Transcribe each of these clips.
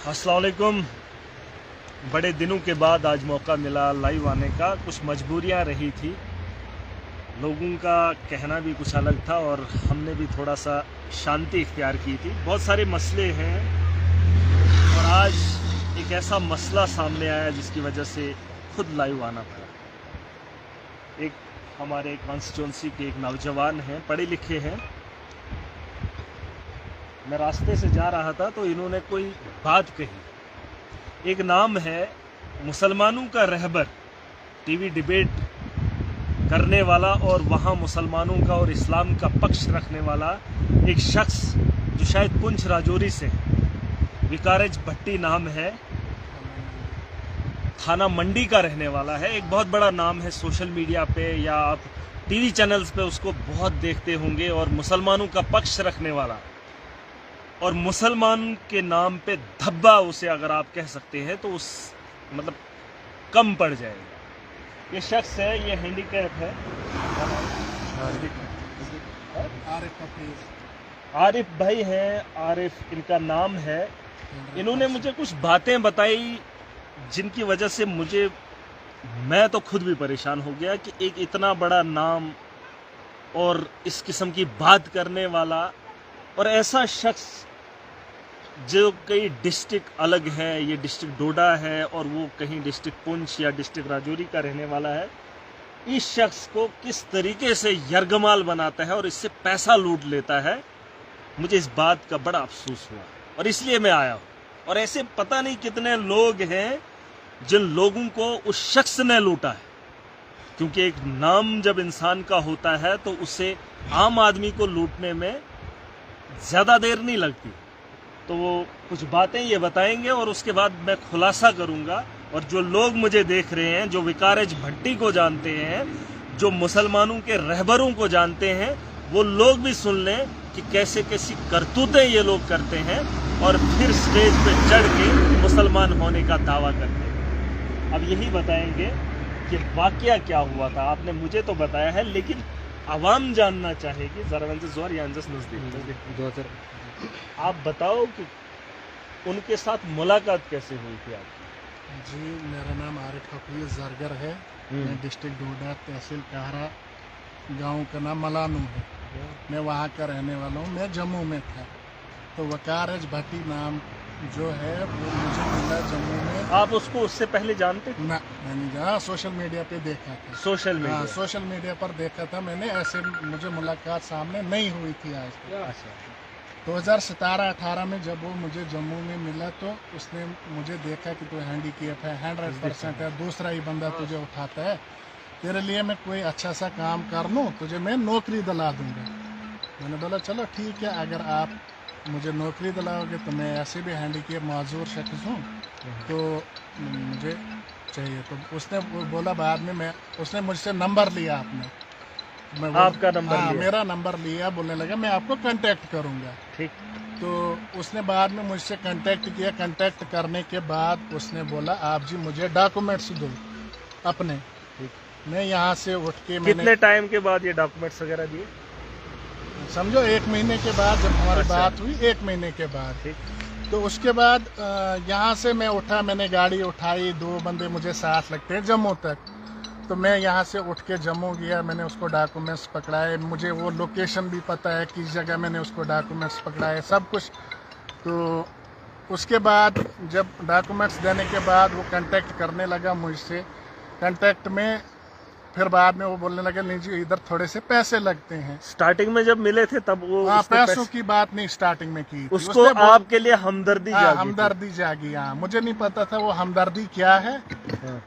अस्सलाम वालेकुम। बड़े दिनों के बाद आज मौका मिला लाइव आने का। कुछ मजबूरियां रही थी, लोगों का कहना भी कुछ अलग था और हमने भी थोड़ा सा शांति इख्तियार की थी। बहुत सारे मसले हैं और आज एक ऐसा मसला सामने आया जिसकी वजह से खुद लाइव आना पड़ा। एक हमारे कॉन्स्टिट्यूंसी के एक नौजवान हैं, पढ़े लिखे हैं। मैं रास्ते से जा रहा था तो इन्होंने कोई बात कही। एक नाम है मुसलमानों का रहबर, टीवी डिबेट करने वाला और वहाँ मुसलमानों का और इस्लाम का पक्ष रखने वाला एक शख्स जो शायद पुंछ राजौरी से है। विकारज भट्टी नाम है, थाना मंडी का रहने वाला है। एक बहुत बड़ा नाम है सोशल मीडिया पे या आप टीवी चैनल्स पे उसको बहुत देखते होंगे। और मुसलमानों का पक्ष रखने वाला और मुसलमान के नाम पे धब्बा उसे अगर आप कह सकते हैं तो उस मतलब कम पड़ जाएगा। ये शख्स है, ये हैंडीकैप है, आरिफ भाई है, आरिफ इनका नाम है। इन्होंने मुझे कुछ बातें बताई जिनकी वजह से मैं तो खुद भी परेशान हो गया कि एक इतना बड़ा नाम और इस किस्म की बात करने वाला और ऐसा शख्स जो कई डिस्ट्रिक्ट अलग है, ये डिस्ट्रिक्ट डोडा है और वो कहीं डिस्ट्रिक्ट पुंछ या डिस्ट्रिक्ट राजौरी का रहने वाला है, इस शख्स को किस तरीके से यरगमाल बनाता है और इससे पैसा लूट लेता है। मुझे इस बात का बड़ा अफसोस हुआ और इसलिए मैं आया हूँ। और ऐसे पता नहीं कितने लोग हैं जिन लोगों को उस शख्स ने लूटा है, क्योंकि एक नाम जब इंसान का होता है तो उसे आम आदमी को लूटने में ज़्यादा देर नहीं लगती। तो वो कुछ बातें ये बताएंगे और उसके बाद मैं खुलासा करूंगा। और जो लोग मुझे देख रहे हैं, जो विकारज भट्टी को जानते हैं, जो मुसलमानों के रहबरों को जानते हैं, वो लोग भी सुन लें कि कैसे कैसी करतूतें ये लोग करते हैं और फिर स्टेज पे चढ़ के मुसलमान होने का दावा करते हैं। अब यही बताएंगे कि वाकया क्या हुआ था। आपने मुझे तो बताया है, लेकिन आवाम जानना चाहेगी। ज़रा जोर या नज़दीक आप बताओ कि उनके साथ मुलाकात कैसे हुई थी आपकी? जी, मेरा नाम आरिफ हफीज जरगर है। मैं डिस्ट्रिक्ट डोडा, तहसील कहरा, गांव का नाम मलानू है। मैं वहाँ का रहने वाला हूँ। मैं जम्मू में था तो विकारज भट्टी नाम जो है वो मुझे मिला जम्मू में। आप उसको उससे पहले जानते थे? ना, मैंने जहाँ सोशल मीडिया पे देखा था। सोशल मीडिया पर देखा था मैंने। ऐसे मुझे मुलाकात सामने नहीं हुई थी आज तक। 2017-18 में जब वो मुझे जम्मू में मिला तो उसने मुझे देखा कि तू हैंडीकैप है, 100% है, दूसरा ही बंदा तुझे उठाता है, तेरे लिए मैं कोई अच्छा सा काम कर लूँ, तुझे मैं नौकरी दिला दूँगा। मैंने बोला चलो ठीक है, अगर आप मुझे नौकरी दिलाओगे तो मैं ऐसे भी हैंडीकैप माजूर शख्स हूँ तो मुझे चाहिए। तो उसने बोला बाद में उसने मुझसे नंबर लिया आपने, आपका नंबर लिया? मेरा नंबर लिया, बोलने लगा मैं आपको कांटेक्ट करूंगा। ठीक। तो उसने बाद में मुझसे कांटेक्ट किया। कांटेक्ट करने के बाद उसने बोला आप जी मुझे डॉक्यूमेंट्स दो अपने। मैं यहाँ से उठ के कितने टाइम के बाद ये डॉक्यूमेंट्स वगैरह दिए? समझो 1 महीने के बाद, जब हमारी बात हुई 1 महीने के बाद। ठीक। तो उसके बाद यहाँ से मैं उठा, मैंने गाड़ी उठाई, 2 बंदे मुझे साथ लगते हैं जम्मू तक। तो मैं यहाँ से उठ के जम्मू गया, मैंने उसको डॉक्यूमेंट्स पकड़ाए। मुझे वो लोकेशन भी पता है किस जगह मैंने उसको डॉक्यूमेंट्स पकड़ाए, सब कुछ। तो उसके बाद जब डॉक्यूमेंट्स देने के बाद वो कांटेक्ट करने लगा मुझसे। कांटेक्ट में फिर बाद में वो बोलने लगे नहीं जी इधर थोड़े से पैसे लगते हैं। स्टार्टिंग में जब मिले थे तब वो पैसों की बात नहीं स्टार्टिंग में की थी। उसको आपके लिए हमदर्दी जागी? हमदर्दी जागी। हाँ, मुझे नहीं पता था वो हमदर्दी क्या है।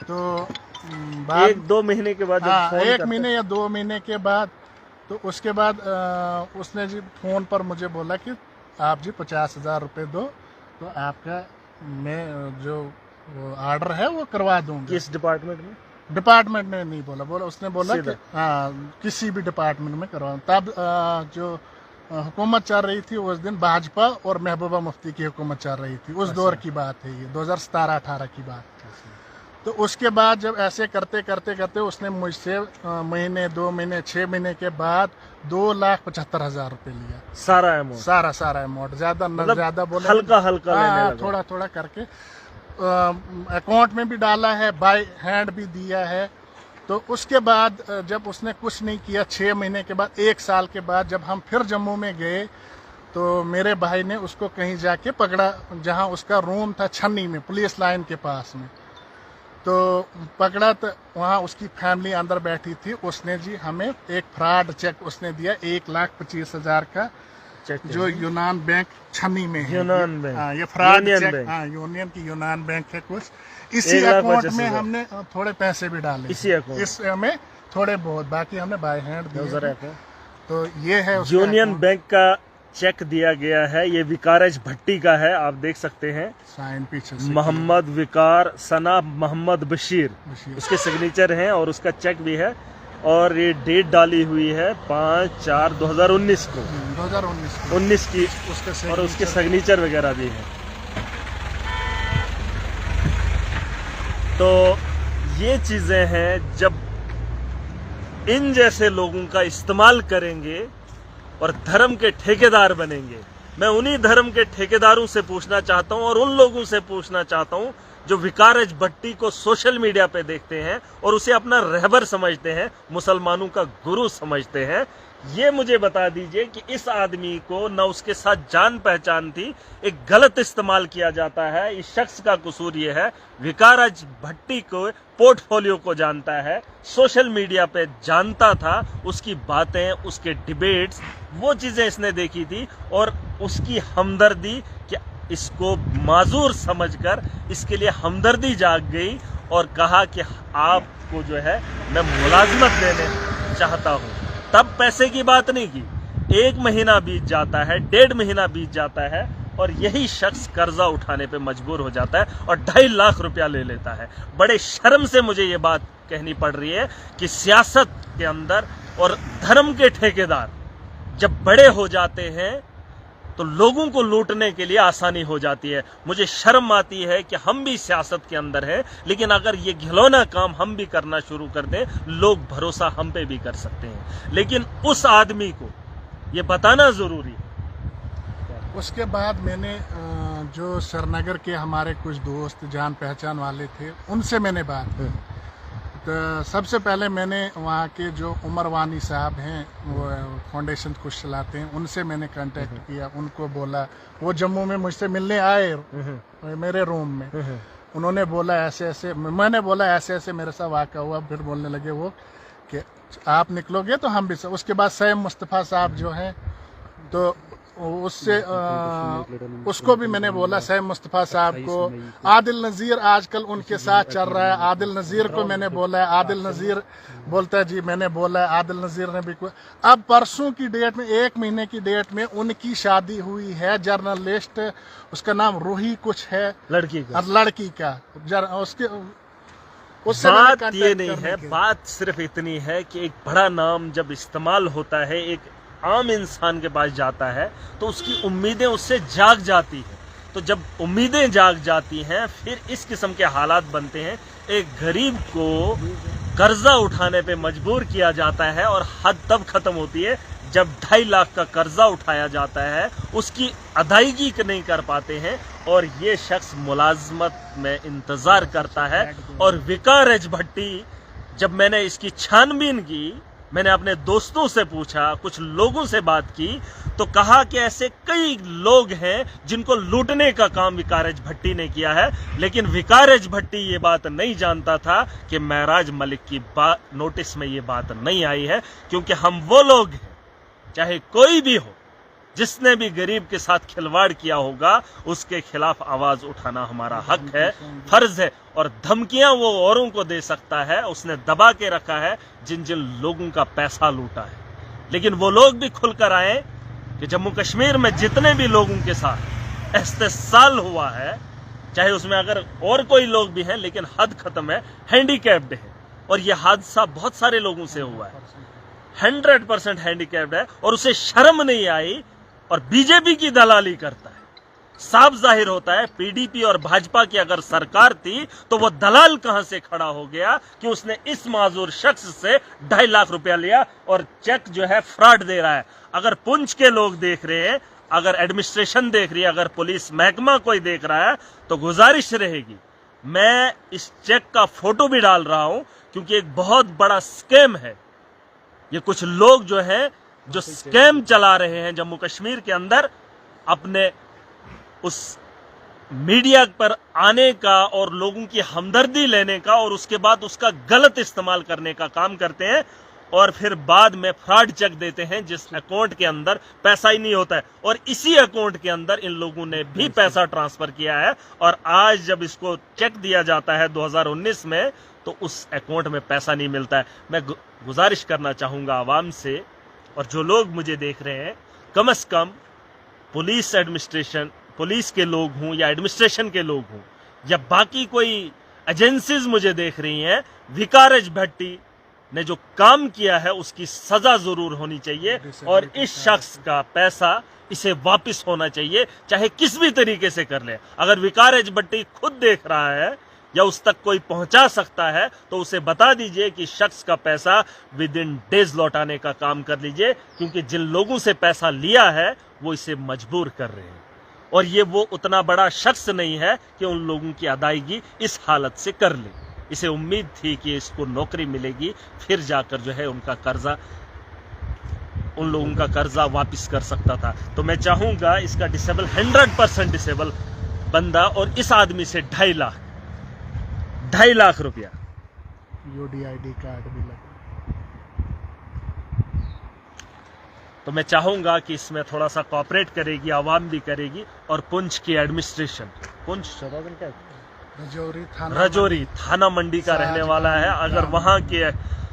तो 1-2 महीने के बाद, 1 महीने या 2 महीने के बाद, तो उसके बाद उसने जी फोन पर मुझे बोला कि आप जी 50,000 रुपये दो तो आपका मैं जो ऑर्डर है वो करवा दूंगा। किस डिपार्टमेंट में? डिपार्टमेंट में नहीं बोला उसने बोला कि हाँ किसी भी डिपार्टमेंट में करवाऊँ। तब जो हुकूमत चल रही थी उस दिन भाजपा और महबूबा मुफ्ती की हुकूमत चल रही थी। उस दौर की बात है ये, 2017-18 की बात। तो उसके बाद जब ऐसे करते करते करते उसने मुझसे महीने 2 महीने 6 महीने के बाद 2,75,000 रुपए लिया। सारा अमाउंट? सारा अमाउंट, ज्यादा मतलब ज्यादा बोले, हल्का हल्का लेने लगा। थोड़ा थोड़ा करके अकाउंट में भी डाला है, बाय हैंड भी दिया है। तो उसके बाद जब उसने कुछ नहीं किया, 6 महीने के बाद 1 साल के बाद जब हम फिर जम्मू में गए तो मेरे भाई ने उसको कहीं जाके पकड़ा, जहां उसका रूम था छन्नी में, पुलिस लाइन के पास में। तो पकड़ा तो वहाँ उसकी फैमिली अंदर बैठी थी। उसने जी हमें एक फ्रॉड चेक उसने दिया 1,25,000 का, जो यूनियन बैंक छन्नी में है। यूनियन बैंक, हाँ, ये फ्रॉड चेक, हाँ, यूनियन की यूनियन बैंक है कुछ। इसी अकाउंट में हमने थोड़े पैसे भी डाले, इस में थोड़े बहुत, बाकी हमने बाय हैंड दिए। तो ये है यूनियन बैंक का चेक दिया गया है। ये विकारज भट्टी का है, आप देख सकते हैं, साइन पीछे मोहम्मद विकार सना मोहम्मद बशीर, उसके सिग्नेचर हैं और उसका चेक भी है। और ये डेट डाली हुई है 5/4/2019 को, 2019 की, और उसके सिग्नेचर वगैरह भी है। तो ये चीजें हैं, जब इन जैसे लोगों का इस्तेमाल करेंगे और धर्म के ठेकेदार बनेंगे। मैं उन्हीं धर्म के ठेकेदारों से पूछना चाहता हूं और उन लोगों से पूछना चाहता हूं जो विकारज भट्टी को सोशल मीडिया पे देखते हैं और उसे अपना रहबर समझते हैं, मुसलमानों का गुरु समझते हैं। ये मुझे बता दीजिए कि इस आदमी को न उसके साथ जान पहचान थी, एक गलत इस्तेमाल किया जाता है। इस शख्स का कसूर ये है, विकारज भट्टी को पोर्टफोलियो को जानता है, सोशल मीडिया पे जानता था, उसकी बातें, उसके डिबेट्स, वो चीजें इसने देखी थी और उसकी हमदर्दी, कि इसको माजूर समझकर इसके लिए हमदर्दी जाग गई और कहा कि आपको जो है मैं मुलाजमत देने चाहता हूं। तब पैसे की बात नहीं की। 1 महीना बीत जाता है, 1.5 महीना बीत जाता है और यही शख्स कर्जा उठाने पे मजबूर हो जाता है और 2.5 लाख रुपया ले लेता है। बड़े शर्म से मुझे ये बात कहनी पड़ रही है कि सियासत के अंदर और धर्म के ठेकेदार जब बड़े हो जाते हैं तो लोगों को लूटने के लिए आसानी हो जाती है। मुझे शर्म आती है कि हम भी सियासत के अंदर हैं, लेकिन अगर ये घिनौना काम हम भी करना शुरू कर दें, लोग भरोसा हम पे भी कर सकते हैं। लेकिन उस आदमी को ये बताना जरूरी है। उसके बाद मैंने जो श्रीनगर के हमारे कुछ दोस्त जान पहचान वाले थे, उनसे मैंने बात की। तो सबसे पहले मैंने वहाँ के जो उमर वानी साहब हैं, वो फाउंडेशन कुछ चलाते हैं, उनसे मैंने कांटेक्ट किया। उनको बोला, वो जम्मू में मुझसे मिलने आए मेरे रूम में। उन्होंने बोला ऐसे ऐसे, मैंने बोला ऐसे ऐसे मेरे साथ वाक़ा हुआ। फिर बोलने लगे वो कि आप निकलोगे तो हम भी। उसके बाद सैयद मुस्तफ़ा साहब जो हैं, तो उससे उसको भी मैंने बोला, सैयद मुस्तफ़ा साहब को। आदिल नज़ीर आजकल उनके साथ चल रहा है, आदिल नज़ीर को मैंने बोला है। आदिल नज़ीर बोलता है जी मैंने बोला है। आदिल नज़ीर ने भी अब परसों की डेट में, 1 महीने की डेट में उनकी शादी हुई है। जर्नलिस्ट, उसका नाम रूही कुछ है, लड़की का उसके बात ये नहीं है। बात सिर्फ इतनी है कि एक बड़ा नाम जब इस्तेमाल होता है, एक आम इंसान के पास जाता है, तो उसकी उम्मीदें उससे जाग जाती हैं। तो जब उम्मीदें जाग जाती हैं, फिर इस किस्म के हालात बनते हैं। एक गरीब को कर्जा उठाने पे मजबूर किया जाता है और हद तब खत्म होती है जब 2.5 लाख का कर्जा उठाया जाता है, उसकी अदायगी नहीं कर पाते हैं और ये शख्स मुलाजमत में इंतजार करता है। और विकारज भट्टी, जब मैंने इसकी छानबीन की, मैंने अपने दोस्तों से पूछा, कुछ लोगों से बात की, तो कहा कि ऐसे कई लोग हैं जिनको लूटने का काम विकारज भट्टी ने किया है। लेकिन विकारज भट्टी ये बात नहीं जानता था कि महराज मलिक की नोटिस में ये बात नहीं आई है, क्योंकि हम वो लोग हैं, चाहे कोई भी हो, जिसने भी गरीब के साथ खिलवाड़ किया होगा, उसके खिलाफ आवाज उठाना हमारा हक है, फर्ज है। और धमकियां वो औरों को दे सकता है, उसने दबा के रखा है जिन जिन लोगों का पैसा लूटा है। लेकिन वो लोग भी खुलकर आए कि जम्मू कश्मीर में जितने भी लोगों के साथ इस्तेसाल हुआ है, चाहे उसमें अगर और कोई लोग भी हैं, लेकिन हद खत्म है, हैंडीकैप्ड है। और यह हादसा बहुत सारे लोगों से हुआ है, 100% हैंडीकैप्ड है और उसे शर्म नहीं आई और बीजेपी की दलाली करता है। साफ जाहिर होता है पीडीपी और भाजपा की अगर सरकार थी तो वो दलाल कहां से खड़ा हो गया कि उसने इस माजूर शख्स से 2.5 लाख रुपया लिया और चेक जो है फ्रॉड दे रहा है। अगर पुंछ के लोग देख रहे हैं, अगर एडमिनिस्ट्रेशन देख रही है, अगर पुलिस महकमा कोई देख रहा है तो गुजारिश रहेगी, मैं इस चेक का फोटो भी डाल रहा हूं क्योंकि एक बहुत बड़ा स्कैम है। ये कुछ लोग जो है जो स्कैम चला रहे हैं जम्मू कश्मीर के अंदर, अपने उस मीडिया पर आने का और लोगों की हमदर्दी लेने का और उसके बाद उसका गलत इस्तेमाल करने का काम करते हैं और फिर बाद में फ्रॉड चेक देते हैं जिस अकाउंट के अंदर पैसा ही नहीं होता है। और इसी अकाउंट के अंदर इन लोगों ने भी पैसा ट्रांसफर किया है और आज जब इसको चेक दिया जाता है 2019 में तो उस अकाउंट में पैसा नहीं मिलता है। मैं गुजारिश करना चाहूंगा आवाम से और जो लोग मुझे देख रहे हैं, कम से कम पुलिस एडमिनिस्ट्रेशन, पुलिस के लोग हों या एडमिनिस्ट्रेशन के लोग हों या बाकी कोई एजेंसीज मुझे देख रही हैं, विकारेज भट्टी ने जो काम किया है उसकी सजा जरूर होनी चाहिए और इस शख्स का पैसा इसे वापस होना चाहिए, चाहे किस भी तरीके से कर ले। अगर विकारेज भट्टी खुद देख रहा है या उस तक कोई पहुंचा सकता है तो उसे बता दीजिए कि शख्स का पैसा विद इन डेज लौटाने का काम कर लीजिए, क्योंकि जिन लोगों से पैसा लिया है वो इसे मजबूर कर रहे हैं और ये वो उतना बड़ा शख्स नहीं है कि उन लोगों की अदायगी इस हालत से कर ले। इसे उम्मीद थी कि इसको नौकरी मिलेगी, फिर जाकर जो है उनका कर्जा, उन लोगों का कर्जा वापस कर सकता था। तो मैं चाहूंगा इसका डिसेबल 100% डिसेबल बंदा और इस आदमी से 2.5 लाख रुपया यूडीआईडी कार्ड भी लगा। तो मैं चाहूंगा कि इसमें थोड़ा सा कोऑपरेट करेगी, आवाम भी करेगी और पुंछ की एडमिनिस्ट्रेशन, पुंछ रजौरी थाना मंडी का रहने वाला है, अगर वहां के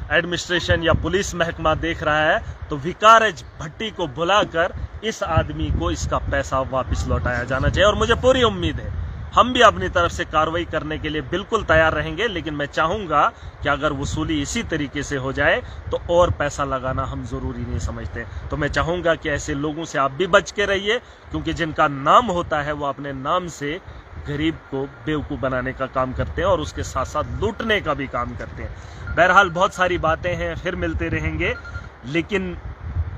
एडमिनिस्ट्रेशन या पुलिस महकमा देख रहा है तो विकारेज भट्टी को बुलाकर इस आदमी को इसका पैसा वापस लौटाया जाना चाहिए। और मुझे पूरी उम्मीद है हम भी अपनी तरफ से कार्रवाई करने के लिए बिल्कुल तैयार रहेंगे, लेकिन मैं चाहूंगा कि अगर वसूली इसी तरीके से हो जाए तो और पैसा लगाना हम जरूरी नहीं समझते। तो मैं चाहूंगा कि ऐसे लोगों से आप भी बच के रहिए, क्योंकि जिनका नाम होता है वो अपने नाम से गरीब को बेवकूफ़ बनाने का काम करते हैं और उसके साथ साथ लूटने का भी काम करते हैं। बहरहाल बहुत सारी बातें हैं, फिर मिलते रहेंगे, लेकिन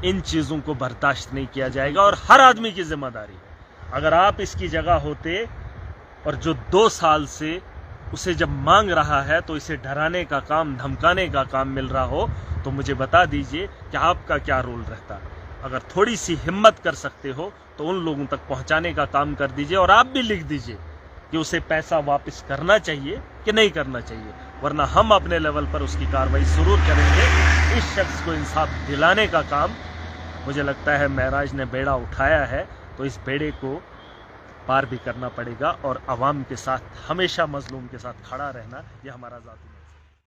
इन चीज़ों को बर्दाश्त नहीं किया जाएगा और हर आदमी की जिम्मेदारी है। अगर आप इसकी जगह होते और जो 2 साल से उसे जब मांग रहा है तो इसे डराने का काम, धमकाने का काम मिल रहा हो तो मुझे बता दीजिए कि आपका क्या रोल रहता। अगर थोड़ी सी हिम्मत कर सकते हो तो उन लोगों तक पहुंचाने का काम कर दीजिए और आप भी लिख दीजिए कि उसे पैसा वापस करना चाहिए कि नहीं करना चाहिए, वरना हम अपने लेवल पर उसकी कार्रवाई जरूर करेंगे। इस शख्स को इंसाफ दिलाने का काम मुझे लगता है महराज ने बेड़ा उठाया है, तो इस बेड़े को पार भी करना पड़ेगा और आवाम के साथ, हमेशा मजलूम के साथ खड़ा रहना, यह हमारा ज़ाती